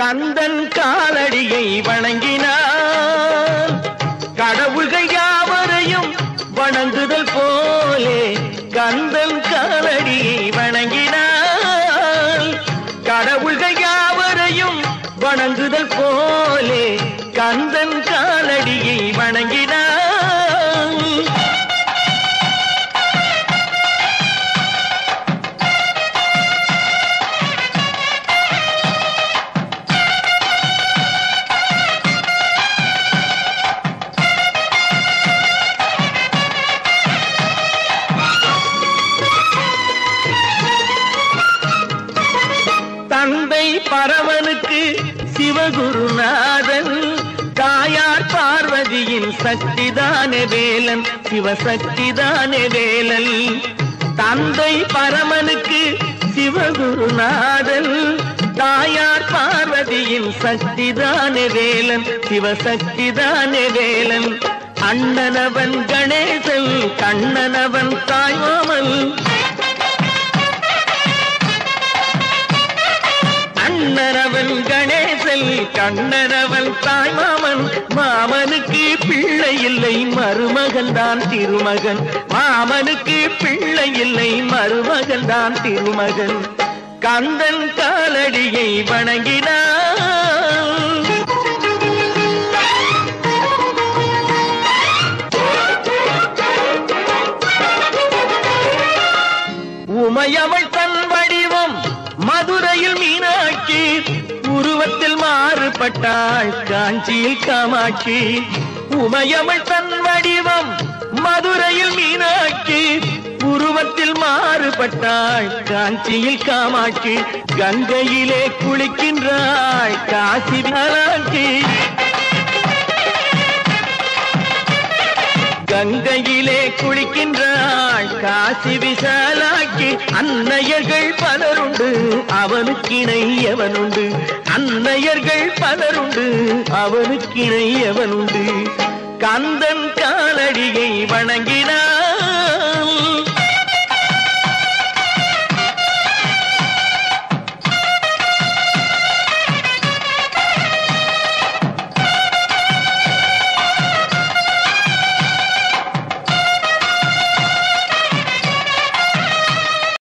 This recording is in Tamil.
கந்தன் காலடியை வணங்கினான் கடவுள்கள் யாவரையும் வணங்குதல் போலே கந்தன் காலடியை வணங்கினான் கடவுள்கள் யாவரையும் வணங்குதல் போலே கந்தன் காலடியை வணங்கினான் தந்தை பரமனுக்கு சிவகுருநாதன் தாயார் பார்வதியின் சக்திதானே வேலன் சிவசக்திதானே வேலன் தந்தை பரமனுக்கு சிவகுருநாதன் தாயார் பார்வதியின் சக்திதானே வேலன் சிவசக்திதானே வேலன் அண்ணனவன் கணேசன் கண்ணனவன் தாய்மாமன் அண்ணனவன் கணேசன் கண்ணனவன் தாய்மாமன் மாமனுக்கு பிள்ளை இல்லை மருமகன் தான் திருமகன் மாமனுக்கு பிள்ளை இல்லை மருமகன் தான் திருமகன் கந்தன் காலடியை வணங்கினான் உமையவள் தன் வடிவம் மதுரையில் மீனாட்சி உருவத்தில் மாறுபட்டாள் காஞ்சியில் காமாட்சி உமையவள் தன் வடிவம் மதுரையில் மீனாட்சி உருவத்தில் மாறுபட்டாள் காஞ்சியில் காமாட்சி கங்கையிலே குளிக்கின்றாள் காசி விசாலாட்சி கங்கையிலே குளிக்கின்றாள் காசி விசாலாட்சி அன்னையர்கள் பலருண்டு அவனுக்கிணை எவனுண்டு அன்னையர்கள் பலருண்டு அவனுக்கிணை எவனுண்டு கந்தன் காலடியை வணங்கினார்